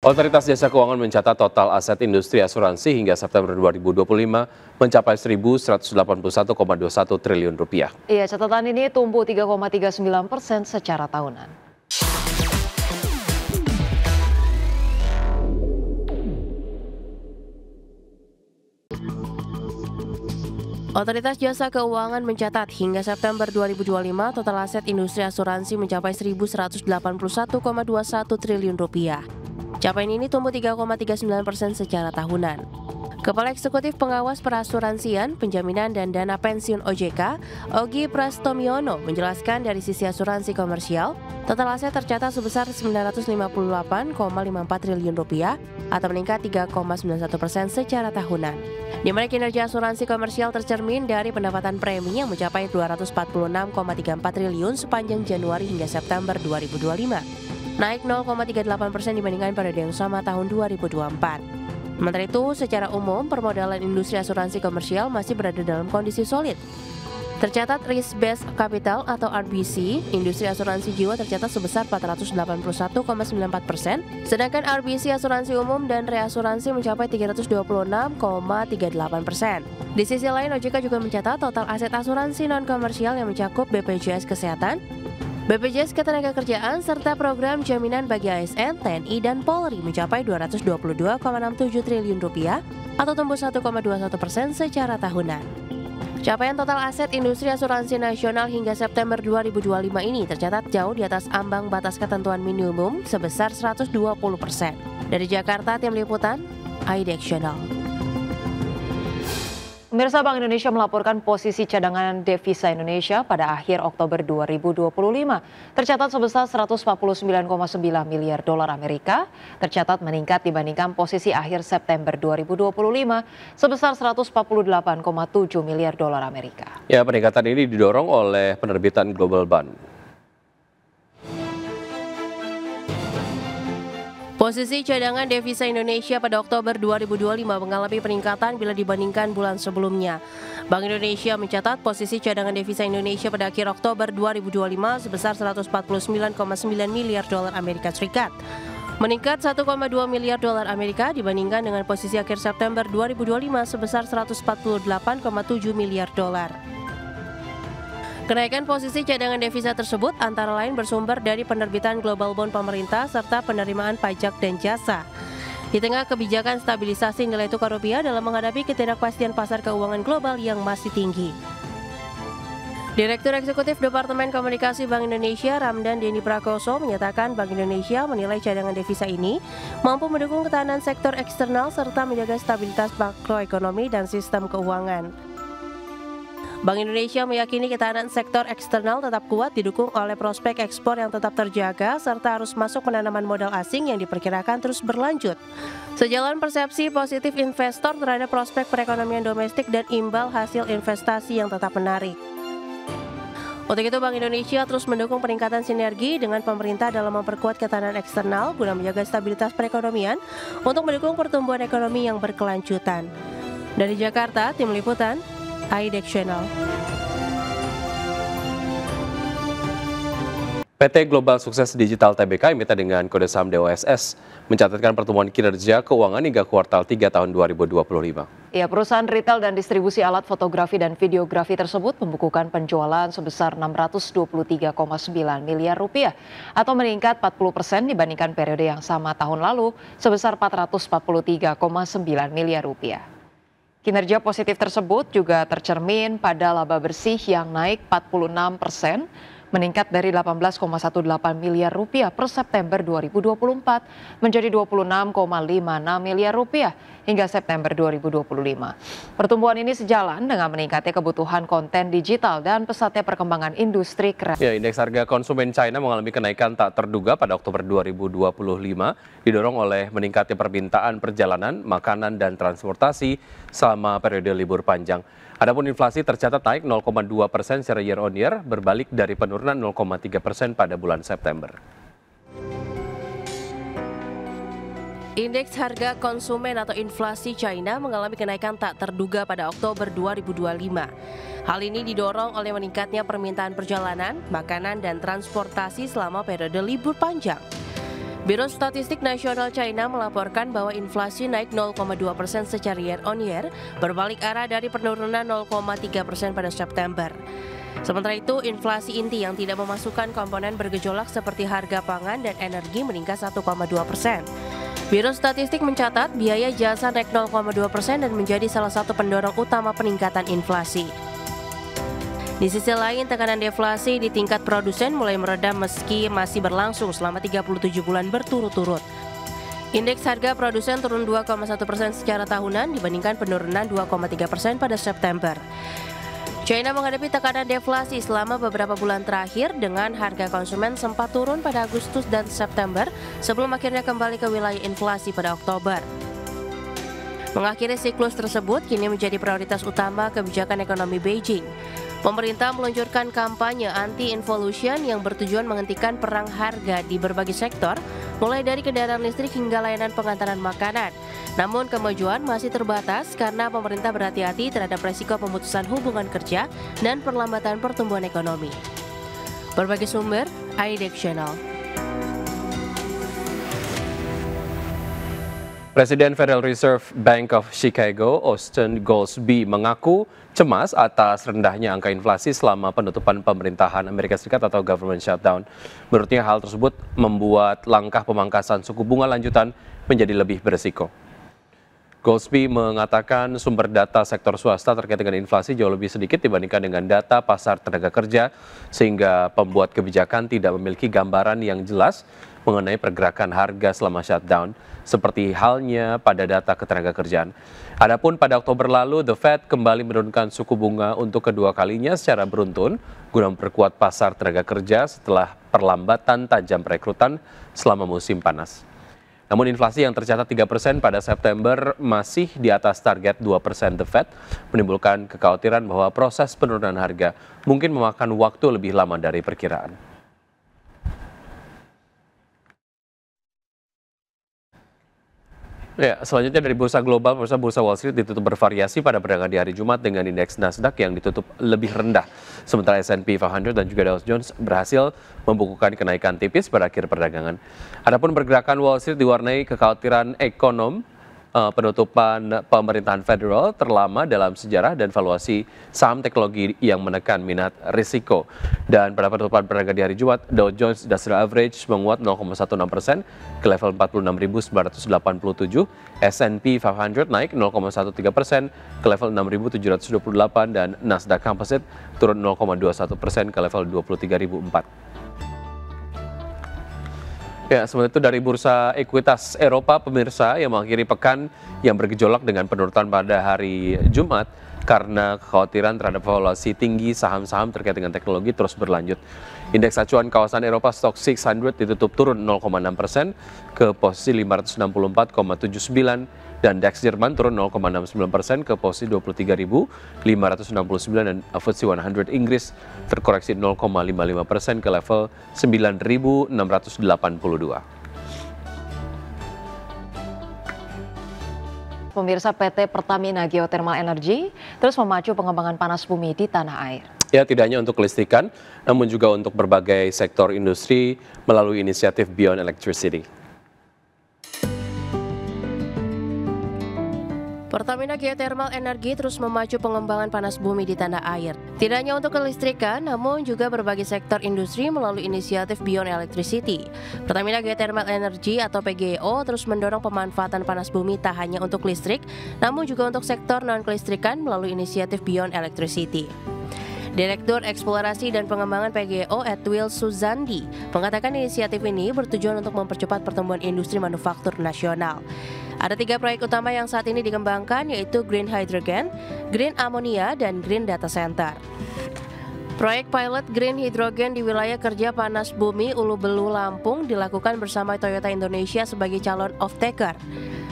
Otoritas Jasa Keuangan mencatat total aset industri asuransi hingga September 2025 mencapai Rp1.181,21 triliun. Iya, catatan ini tumbuh 3,39% secara tahunan. Otoritas Jasa Keuangan mencatat hingga September 2025 total aset industri asuransi mencapai Rp1.181,21 triliun. Capaian ini tumbuh 3,39% secara tahunan. Kepala Eksekutif Pengawas Perasuransian, Penjaminan dan Dana Pensiun OJK, Ogi Prastomyono menjelaskan dari sisi asuransi komersial, total aset tercatat sebesar Rp958,54 triliun atau meningkat 3,91% secara tahunan. Di mana kinerja asuransi komersial tercermin dari pendapatan premi yang mencapai Rp246,34 triliun sepanjang Januari hingga September 2025. Naik 0,38% dibandingkan periode yang sama tahun 2024. Sementara itu, secara umum, permodalan industri asuransi komersial masih berada dalam kondisi solid. Tercatat risk based capital atau RBC, industri asuransi jiwa tercatat sebesar 481,94%, sedangkan RBC asuransi umum dan reasuransi mencapai 326,38%. Di sisi lain, OJK juga mencatat total aset asuransi non-komersial yang mencakup BPJS Kesehatan, BPJS Ketenagakerjaan, serta program jaminan bagi ASN, TNI, dan Polri mencapai Rp222,67 triliun atau tumbuh 1,21% secara tahunan. Capaian total aset industri asuransi nasional hingga September 2025 ini tercatat jauh di atas ambang batas ketentuan minimum sebesar 120%. Dari Jakarta, Tim Liputan, IDX Channel. Pemirsa, Bank Indonesia melaporkan posisi cadangan devisa Indonesia pada akhir Oktober 2025 tercatat sebesar 149,9 miliar dolar Amerika, tercatat meningkat dibandingkan posisi akhir September 2025 sebesar 148,7 miliar dolar Amerika. Ya, peningkatan ini didorong oleh penerbitan Global Bond. Posisi cadangan devisa Indonesia pada Oktober 2025 mengalami peningkatan bila dibandingkan bulan sebelumnya. Bank Indonesia mencatat posisi cadangan devisa Indonesia pada akhir Oktober 2025 sebesar 149,9 miliar dolar Amerika Serikat. Meningkat 1,2 miliar dolar Amerika dibandingkan dengan posisi akhir September 2025 sebesar 148,7 miliar dolar. Kenaikan posisi cadangan devisa tersebut antara lain bersumber dari penerbitan global bond pemerintah serta penerimaan pajak dan jasa. Di tengah kebijakan stabilisasi nilai tukar rupiah dalam menghadapi ketidakpastian pasar keuangan global yang masih tinggi. Direktur Eksekutif Departemen Komunikasi Bank Indonesia Ramdan Denny Prakoso menyatakan Bank Indonesia menilai cadangan devisa ini mampu mendukung ketahanan sektor eksternal serta menjaga stabilitas makroekonomi dan sistem keuangan. Bank Indonesia meyakini ketahanan sektor eksternal tetap kuat didukung oleh prospek ekspor yang tetap terjaga serta arus masuk penanaman modal asing yang diperkirakan terus berlanjut. Sejalan persepsi positif investor terhadap prospek perekonomian domestik dan imbal hasil investasi yang tetap menarik. Untuk itu, Bank Indonesia terus mendukung peningkatan sinergi dengan pemerintah dalam memperkuat ketahanan eksternal guna menjaga stabilitas perekonomian untuk mendukung pertumbuhan ekonomi yang berkelanjutan. Dari Jakarta, Tim Liputan, IDX Channel. PT Global Sukses Digital Tbk emiten dengan kode saham DOSS mencatatkan pertumbuhan kinerja keuangan hingga kuartal 3 tahun 2025. Ya, perusahaan retail dan distribusi alat fotografi dan videografi tersebut membukukan penjualan sebesar Rp623,9 miliar atau meningkat 40% dibandingkan periode yang sama tahun lalu sebesar Rp443,9 miliar. Kinerja positif tersebut juga tercermin pada laba bersih yang naik 46%, meningkat dari Rp18,18 miliar per September 2024 menjadi Rp26,56 miliar hingga September 2025. Pertumbuhan ini sejalan dengan meningkatnya kebutuhan konten digital dan pesatnya perkembangan industri kreatif. Ya, indeks harga konsumen China mengalami kenaikan tak terduga pada Oktober 2025, didorong oleh meningkatnya permintaan perjalanan, makanan, dan transportasi selama periode libur panjang. Adapun inflasi tercatat naik 0,2% secara year on year, berbalik dari penurunan 0,3% pada bulan September. Indeks harga konsumen atau inflasi China mengalami kenaikan tak terduga pada Oktober 2025. Hal ini didorong oleh meningkatnya permintaan perjalanan, makanan, dan transportasi selama periode libur panjang. Biro Statistik Nasional China melaporkan bahwa inflasi naik 0,2% secara year-on-year, berbalik arah dari penurunan 0,3% pada September. Sementara itu, inflasi inti yang tidak memasukkan komponen bergejolak seperti harga pangan dan energi meningkat 1,2%. Biro Statistik mencatat biaya jasa naik 0,2% dan menjadi salah satu pendorong utama peningkatan inflasi. Di sisi lain, tekanan deflasi di tingkat produsen mulai meredam meski masih berlangsung selama 37 bulan berturut-turut. Indeks harga produsen turun 2,1% secara tahunan dibandingkan penurunan 2,3% pada September. China menghadapi tekanan deflasi selama beberapa bulan terakhir dengan harga konsumen sempat turun pada Agustus dan September sebelum akhirnya kembali ke wilayah inflasi pada Oktober. Mengakhiri siklus tersebut kini menjadi prioritas utama kebijakan ekonomi Beijing. Pemerintah meluncurkan kampanye anti-involution yang bertujuan menghentikan perang harga di berbagai sektor, mulai dari kendaraan listrik hingga layanan pengantaran makanan. Namun kemajuan masih terbatas karena pemerintah berhati-hati terhadap resiko pemutusan hubungan kerja dan perlambatan pertumbuhan ekonomi. Berbagai sumber, IDX Channel. Presiden Federal Reserve Bank of Chicago, Austin Goolsbee, mengaku cemas atas rendahnya angka inflasi selama penutupan pemerintahan Amerika Serikat atau government shutdown. Menurutnya hal tersebut membuat langkah pemangkasan suku bunga lanjutan menjadi lebih beresiko. Goolsbee mengatakan sumber data sektor swasta terkait dengan inflasi jauh lebih sedikit dibandingkan dengan data pasar tenaga kerja, sehingga pembuat kebijakan tidak memiliki gambaran yang jelas mengenai pergerakan harga selama shutdown, seperti halnya pada data ketenaga kerjaan. Adapun pada Oktober lalu, The Fed kembali menurunkan suku bunga untuk kedua kalinya secara beruntun guna memperkuat pasar tenaga kerja setelah perlambatan tajam perekrutan selama musim panas. Namun inflasi yang tercatat 3% pada September masih di atas target 2% The Fed, menimbulkan kekhawatiran bahwa proses penurunan harga mungkin memakan waktu lebih lama dari perkiraan. Ya, selanjutnya dari bursa global, bursa Wall Street ditutup bervariasi pada perdagangan di hari Jumat dengan indeks Nasdaq yang ditutup lebih rendah. Sementara S&P 500 dan juga Dow Jones berhasil membukukan kenaikan tipis pada akhir perdagangan. Adapun pergerakan Wall Street diwarnai kekhawatiran penutupan pemerintahan federal terlama dalam sejarah dan valuasi saham teknologi yang menekan minat risiko. Dan pada penutupan perdagangan di hari Jumat, Dow Jones Industrial Average menguat 0,16% ke level 46.987, S&P 500 naik 0,13% ke level 6.728 dan Nasdaq Composite turun 0,21% ke level 23.004. Ya, sementara itu dari bursa ekuitas Eropa, pemirsa, yang mengakhiri pekan yang bergejolak dengan penurunan pada hari Jumat karena kekhawatiran terhadap valuasi tinggi saham-saham terkait dengan teknologi terus berlanjut. Indeks acuan kawasan Eropa Stoxx 600 ditutup turun 0,6% ke posisi 564,79 dan DAX Jerman turun 0,69% ke posisi 23.569 dan FTSE 100 Inggris terkoreksi 0,55% ke level 9.682. Pemirsa, PT Pertamina Geothermal Energy terus memacu pengembangan panas bumi di tanah air. Ya, tidak hanya untuk kelistrikan, namun juga untuk berbagai sektor industri melalui inisiatif Beyond Electricity. Pertamina Geothermal Energy terus memacu pengembangan panas bumi di tanah air. Tidak hanya untuk kelistrikan, namun juga berbagai sektor industri melalui inisiatif Beyond Electricity. Pertamina Geothermal Energy atau PGEO terus mendorong pemanfaatan panas bumi tak hanya untuk listrik, namun juga untuk sektor non-kelistrikan melalui inisiatif Beyond Electricity. Direktur Eksplorasi dan Pengembangan PGEO Edwil Suzandi mengatakan inisiatif ini bertujuan untuk mempercepat pertumbuhan industri manufaktur nasional. Ada 3 proyek utama yang saat ini dikembangkan, yaitu Green Hydrogen, Green Ammonia, dan Green Data Center. Proyek pilot Green Hydrogen di wilayah kerja panas bumi Ulu Belu, Lampung dilakukan bersama Toyota Indonesia sebagai calon off-taker.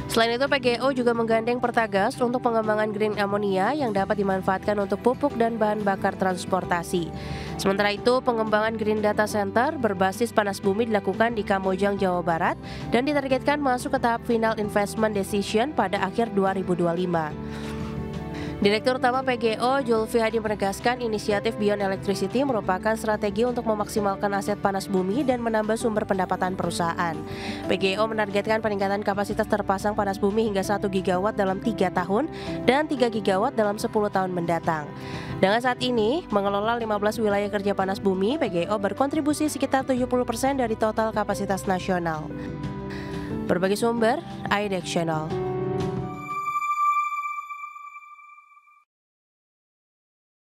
Selain itu, PGEO juga menggandeng Pertagas untuk pengembangan Green Ammonia yang dapat dimanfaatkan untuk pupuk dan bahan bakar transportasi. Sementara itu, pengembangan Green Data Center berbasis panas bumi dilakukan di Kamojang, Jawa Barat dan ditargetkan masuk ke tahap final investment decision pada akhir 2025. Direktur Utama PGO Julfi Hadi menegaskan inisiatif Beyond Electricity merupakan strategi untuk memaksimalkan aset panas bumi dan menambah sumber pendapatan perusahaan. PGO menargetkan peningkatan kapasitas terpasang panas bumi hingga 1 gigawatt dalam 3 tahun dan 3 gigawatt dalam 10 tahun mendatang. Dengan saat ini, mengelola 15 wilayah kerja panas bumi, PGO berkontribusi sekitar 70% dari total kapasitas nasional. Berbagai sumber, iDex Channel.